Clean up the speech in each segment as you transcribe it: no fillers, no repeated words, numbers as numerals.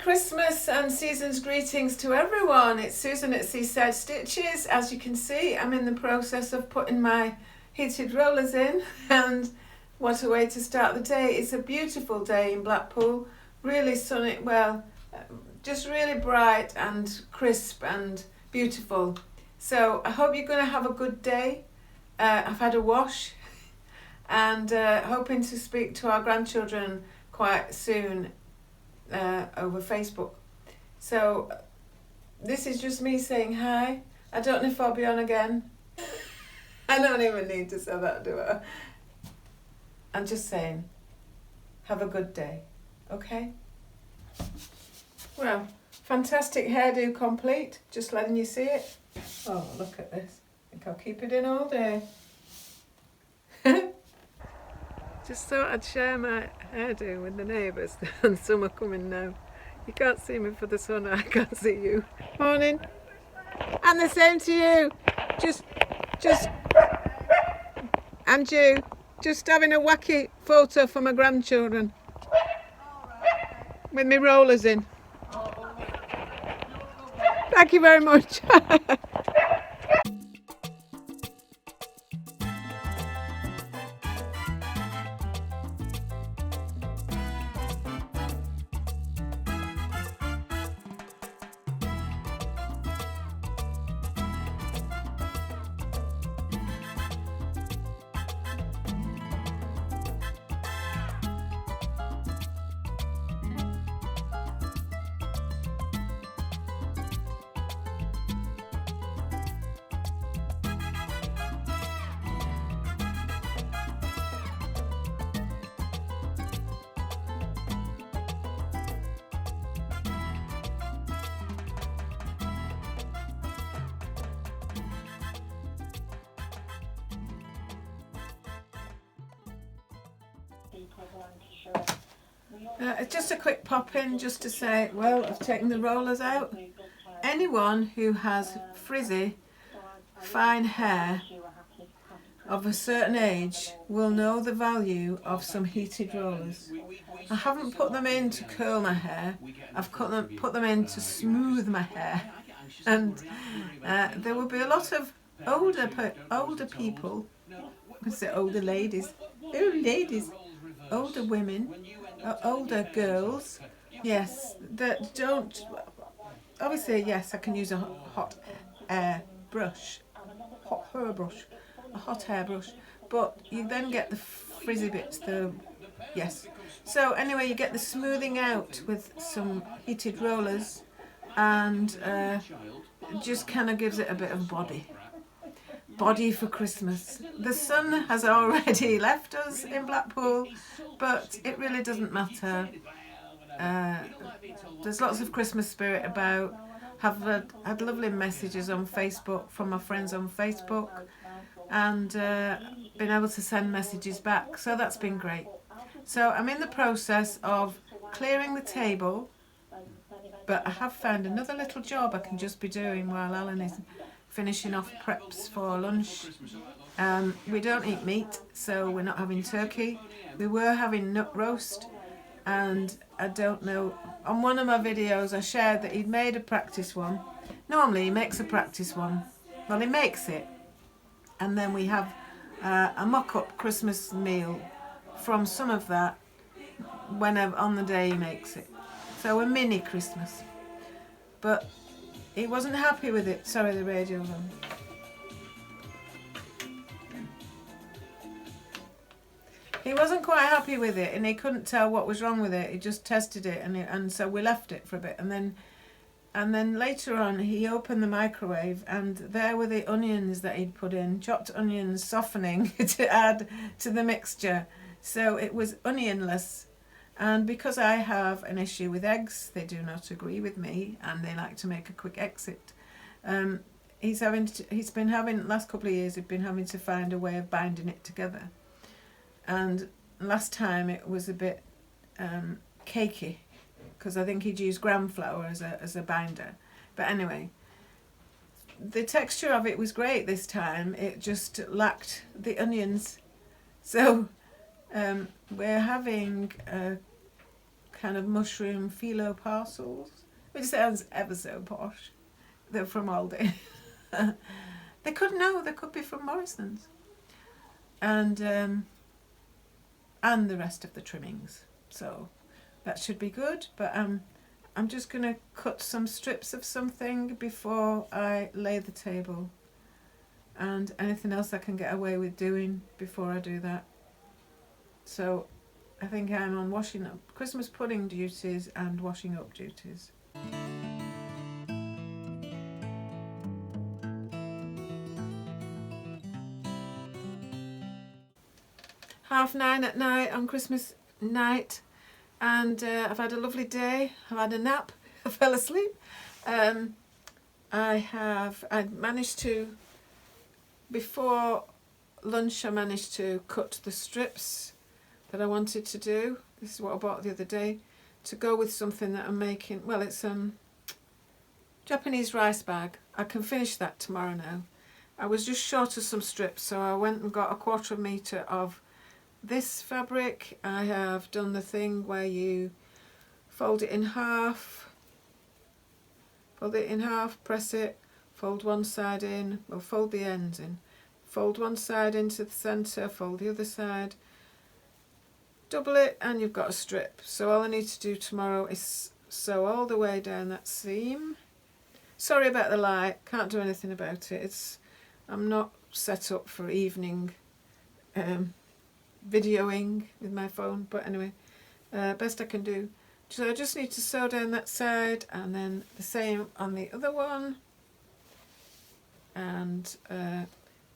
Christmas and season's greetings to everyone. It's Susan at Seaside Stitches. As you can see, I'm in the process of putting my heated rollers in, and what a way to start the day. It's a beautiful day in Blackpool, really sunny, well, just really bright and crisp and beautiful. So I hope you're going to have a good day. I've had a wash and hoping to speak to our grandchildren quite soon over Facebook. So this is just me saying hi. I don't know if I'll be on again. I don't even need to say that, do I? I'm just saying, have a good day, okay? Well, fantastic hairdo complete, just letting you see it. Oh, look at this. I think I'll keep it in all day. Just thought I'd share my hairdo with the neighbours, and some are coming now. You can't see me for the sun, I can't see you. Morning. And the same to you. Just, and you. Just having a wacky photo for my grandchildren. With me rollers in. Thank you very much. It's just a quick pop in just to say, well, I've taken the rollers out. Anyone who has frizzy, fine hair of a certain age will know the value of some heated rollers. I haven't put them in to curl my hair, I've put them in to smooth my hair. And there will be a lot of older people, I say older ladies, older women, older girls, yes, that don't, obviously, yes, I can use a hot hair brush, a hot hair brush, but you then get the frizzy bits, yes. So anyway, you get the smoothing out with some heated rollers, and just kind of gives it a bit of body for Christmas. The sun has already left us in Blackpool, but it really doesn't matter. There's lots of Christmas spirit about. Have had lovely messages on Facebook from my friends on Facebook, and been able to send messages back, so that's been great. So I'm in the process of clearing the table, but I have found another little job I can just be doing while Alan is finishing off preps for lunch. We don't eat meat, so we're not having turkey. We were having nut roast, and I don't know, on one of my videos I shared that he'd made a practice one. Normally he makes a practice one. Well, he makes it, and then we have a mock-up Christmas meal from some of that whenever on the day he makes it. So a mini Christmas. But he wasn't happy with it. Sorry, the radio's on. He wasn't quite happy with it, and he couldn't tell what was wrong with it. He just tested it, and so we left it for a bit, and then later on he opened the microwave, and there were the onions that he'd put in, chopped onions, softening to add to the mixture. So it was onionless. And because I have an issue with eggs, they do not agree with me, and they like to make a quick exit. He's been having, last couple of years, he's been having to find a way of binding it together. And last time it was a bit cakey, because I think he'd used gram flour as a binder. But anyway, the texture of it was great this time. It just lacked the onions. So we're having kind of mushroom phyllo parcels, which sounds ever so posh. They're from Aldi. They could be from Morrison's. And the rest of the trimmings. So that should be good, but I'm just going to cut some strips of something before I lay the table, and anything else I can get away with doing before I do that. So I think I'm on washing up, Christmas pudding duties and washing up duties. 9:30 at night on Christmas night, and I've had a lovely day. I've had a nap. I fell asleep. I managed to, before lunch, I managed to cut the strips that I wanted to do. This is what I bought the other day to go with something that I'm making. Well, it's Japanese rice bag. I can finish that tomorrow now. I was just short of some strips, so I went and got a 1/4 metre of this fabric. I have done the thing where you fold it in half, press it, fold one side in, well, fold the ends in, fold one side into the centre, fold the other side, double it, and you've got a strip. So all I need to do tomorrow is sew all the way down that seam. Sorry about the light, can't do anything about it. I'm not set up for evening videoing with my phone, but anyway, best I can do. So I just need to sew down that side, and then the same on the other one, and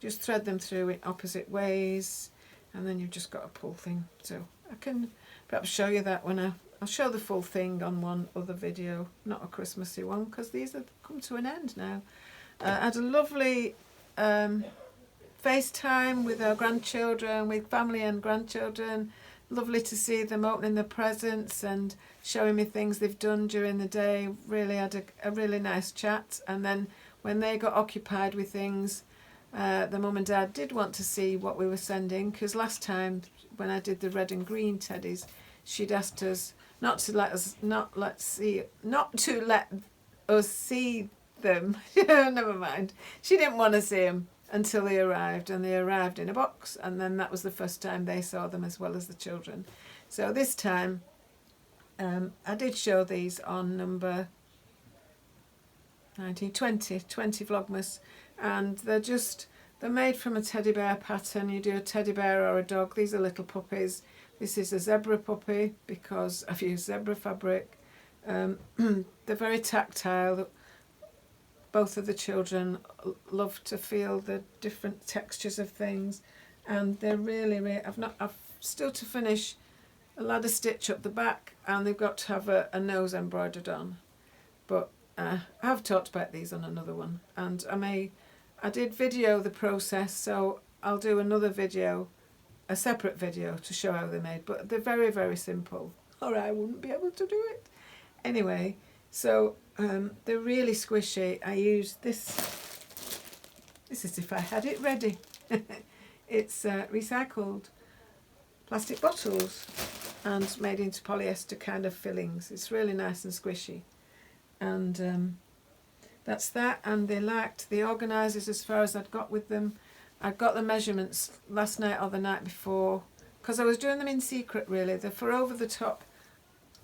just thread them through in opposite ways, and then you've just got a pull thing. So I can perhaps show you that when I'll show the full thing on one other video, not a Christmassy one, because these have come to an end now. I had a lovely FaceTime with our grandchildren, with family and grandchildren. Lovely to see them opening their presents and showing me things they've done during the day. Really had a really nice chat. And then when they got occupied with things, the mum and dad did want to see what we were sending, because last time when I did the red and green teddies, she'd asked us not to let us see them. Never mind. She didn't want to see them until they arrived, and they arrived in a box, and then that was the first time they saw them as well as the children. So this time I did show these on number 20 Vlogmas, and they're made from a teddy bear pattern. You do a teddy bear or a dog. These are little puppies. This is a zebra puppy because I've used zebra fabric. They're very tactile. Both of the children love to feel the different textures of things, and they're really I've still to finish a ladder stitch up the back, and they've got to have a nose embroidered on. But I have talked about these on another one, and I did video the process, so I'll do another video, a separate video, to show how they're made. But they're very simple, or I wouldn't be able to do it anyway. So they're really squishy. I use this is if I had it ready. It's recycled plastic bottles and made into polyester kind of fillings. It's really nice and squishy, and that's that. And they liked the organisers as far as I'd got with them. I got the measurements last night or the night before, because I was doing them in secret really. They're for over the top,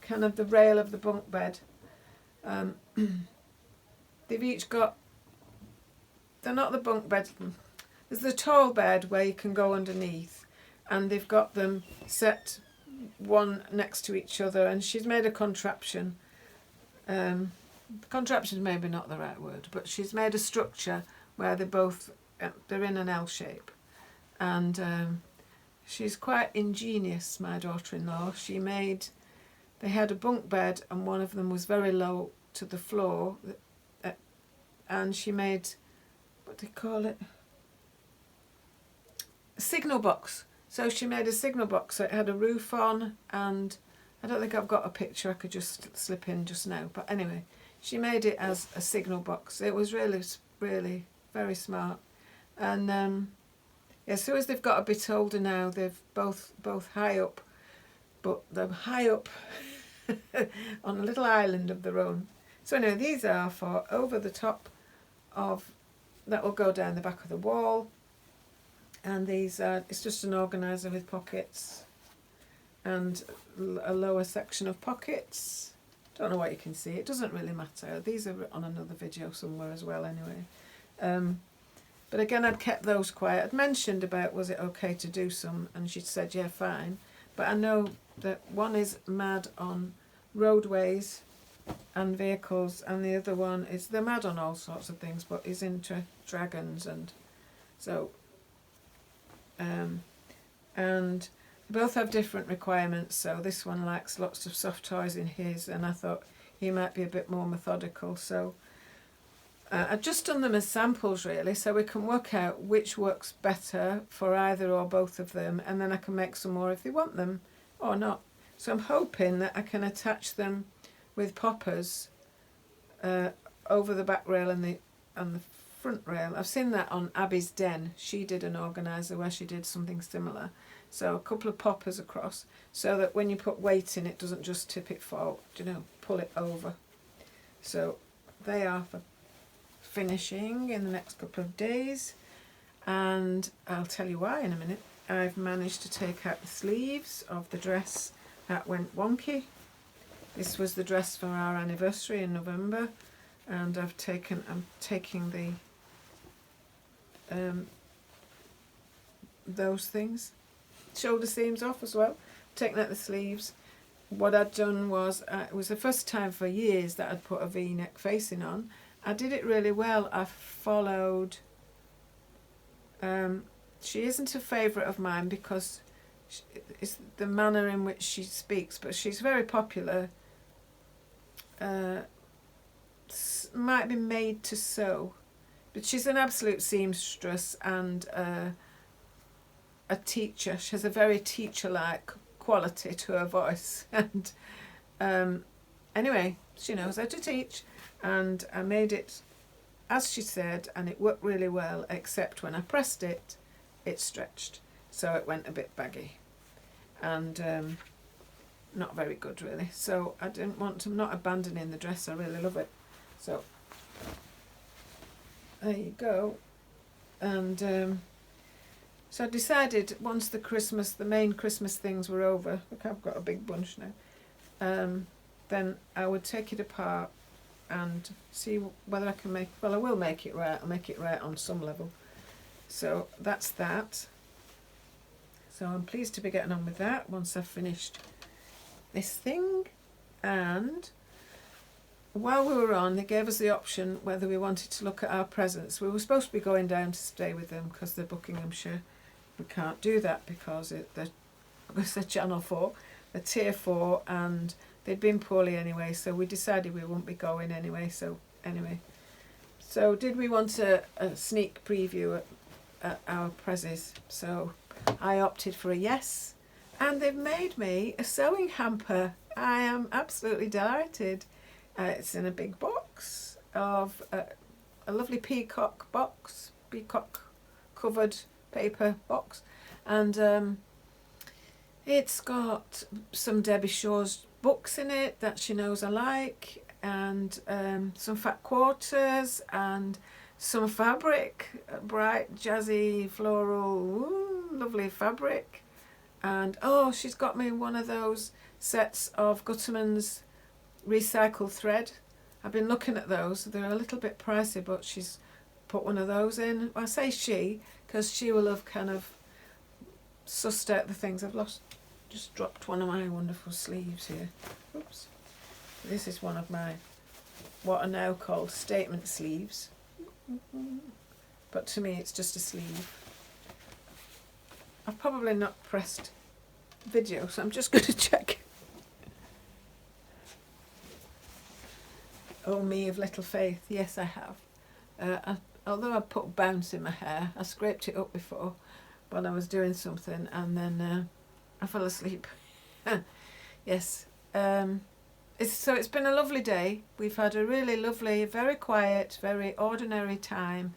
kind of the rail of the bunk bed. They've each got, they're not the bunk bed, there's the tall bed where you can go underneath, and they've got them set one next to each other, and she's made a contraption. Contraption is maybe not the right word, but she's made a structure where they're in an L shape, and she's quite ingenious, my daughter-in-law. They had a bunk bed, and one of them was very low to the floor, and she made, what do you call it, a signal box. So she made a signal box, so it had a roof on, and I don't think I've got a picture I could just slip in just now, but anyway, she made it as a signal box. It was really very smart. And as soon as they've got a bit older now, they've both high up, but they're high up on a little island of their own. So anyway, these are for over the top of, that will go down the back of the wall. And these are, it's just an organiser with pockets and a lower section of pockets. Don't know what you can see, it doesn't really matter. These are on another video somewhere as well anyway. But again, I'd kept those quiet. I'd mentioned about was it okay to do some, and she said yeah, fine. But I know that one is mad on roadways and vehicles, and the other one is, they're mad on all sorts of things, but is into dragons, and so and they both have different requirements. So this one likes lots of soft toys in his, and I thought he might be a bit more methodical, so I've just done them as samples really, so we can work out which works better for either or both of them, and then I can make some more if they want them or not. So I'm hoping that I can attach them with poppers over the back rail and the front rail. I've seen that on Abby's Den. She did an organiser where she did something similar. So a couple of poppers across, so that when you put weight in, it doesn't just tip it forward, you know, pull it over. So they are for finishing in the next couple of days, and I'll tell you why in a minute. I've managed to take out the sleeves of the dress that went wonky. This was the dress for our anniversary in November, and I'm taking the those things, shoulder seams off as well, taking out the sleeves. What I'd done was, it was the first time for years that I'd put a V-neck facing on. I did it really well. I followed, she isn't a favourite of mine because it's the manner in which she speaks, but she's very popular. Might be made to sew, but she's an absolute seamstress and a teacher. She has a very teacher-like quality to her voice, and anyway, she knows how to teach, and I made it as she said, and it worked really well, except when I pressed it, it stretched, so it went a bit baggy and not very good really. So I didn't want to, I'm not abandoning the dress, I really love it. So there you go. And so I decided once the main Christmas things were over, look, I've got a big bunch now, then I would take it apart and see whether I can I will make it right. I'll make it right on some level. So that's that. So I'm pleased to be getting on with that once I've finished this thing. And while we were on, they gave us the option whether we wanted to look at our presents. We were supposed to be going down to stay with them because they're Buckinghamshire. We can't do that because they're Channel 4, they're Tier 4, and they'd been poorly anyway, so we decided we wouldn't be going anyway. So anyway, so did we want a sneak preview at our prezzies? So I opted for a yes, and they've made me a sewing hamper. I am absolutely delighted. It's in a big box of a lovely peacock covered paper box, and it's got some Debbie Shaw's books in it that she knows I like, and some fat quarters and some fabric, bright jazzy floral, lovely fabric. And oh, she's got me one of those sets of Gutterman's recycled thread. I've been looking at those, they're a little bit pricey, but she's put one of those in. I say she because she will have kind of sussed out the things. I've just dropped one of my wonderful sleeves here. Oops. This is one of my what are now called statement sleeves, but to me it's just a sleeve. I've probably not pressed video, so I'm just going to check. Oh, me of little faith. Yes, I have. Although I put bounce in my hair, I scraped it up before when I was doing something, and then I fell asleep. Yes. So it's been a lovely day. We've had a really lovely, very quiet, very ordinary time.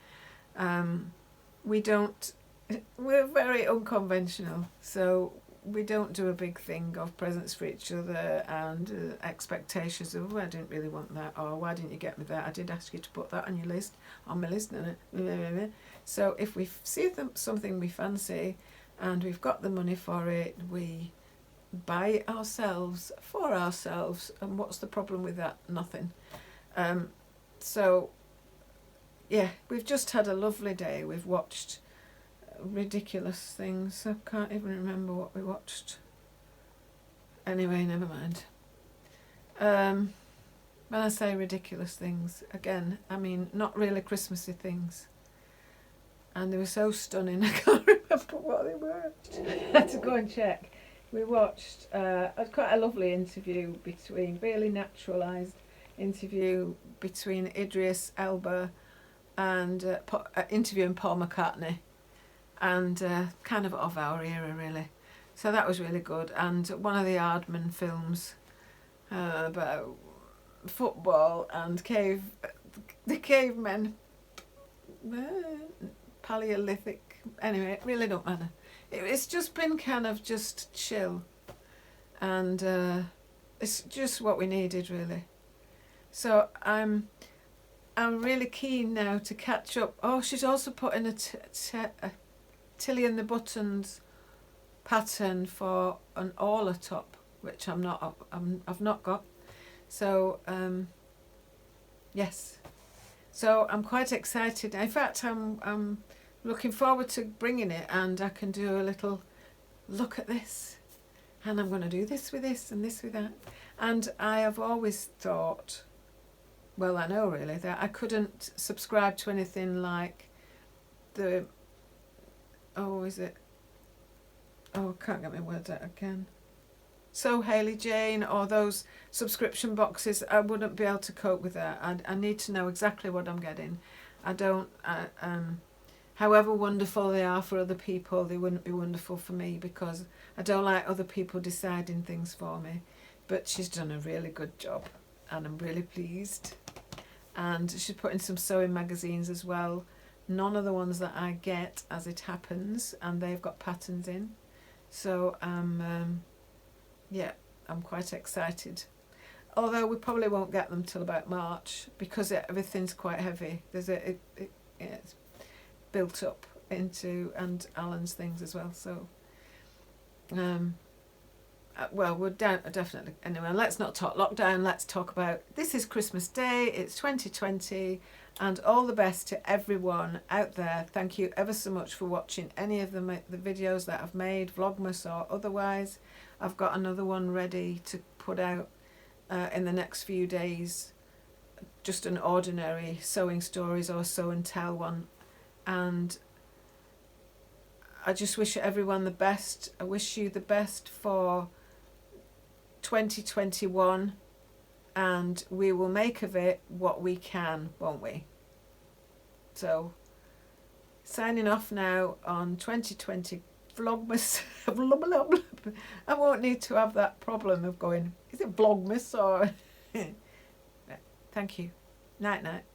We're very unconventional, so we don't do a big thing of presents for each other and expectations of, oh, I didn't really want that, or why didn't you get me that? I did ask you to put that on your list, on my list. So if we see something we fancy and we've got the money for it, we buy it ourselves for ourselves. And what's the problem with that? Nothing. So yeah, we've just had a lovely day. We've watched ridiculous things. I can't even remember what we watched. Anyway, never mind. When I say ridiculous things, again, I mean not really Christmassy things. And they were so stunning, I can't remember what they were. I had to go and check. We watched quite a lovely interview really naturalised interview between Idris Elba and interviewing Paul McCartney, and kind of our era really. So that was really good. And one of the Aardman films about football and the cavemen, Paleolithic. Anyway, it really don't matter. It's just been kind of just chill, and it's just what we needed really. So I'm really keen now to catch up. Oh, she's also put in a Tilly and the Buttons pattern for an Orla top, which I've not got. So yes, so I'm quite excited. In fact, I'm looking forward to bringing it, and I can do a little look at this, and I'm going to do this with this and this with that. And I have always thought, well, I know really, that I couldn't subscribe to anything like the, I can't get my words out again. So Hayley Jane, or those subscription boxes, I wouldn't be able to cope with that. I need to know exactly what I'm getting. However wonderful they are for other people, they wouldn't be wonderful for me, because I don't like other people deciding things for me. But she's done a really good job, and I'm really pleased. And she's put in some sewing magazines as well. None of the ones that I get, as it happens, and they've got patterns in. So yeah, I'm quite excited. Although we probably won't get them till about March, because everything's quite heavy. It's built up into, and Alan's things as well. So well, we're down definitely. Anyway, let's not talk lockdown. Let's talk about, this is Christmas Day. It's 2020, and all the best to everyone out there. Thank you ever so much for watching any of the videos that I've made, Vlogmas or otherwise. I've got another one ready to put out in the next few days. Just an ordinary sewing stories or sew and tell one. And I just wish everyone the best. I wish you the best for 2021, and we will make of it what we can, won't we? So, signing off now on 2020 Vlogmas. I won't need to have that problem of going, is it Vlogmas or... Thank you. Night night.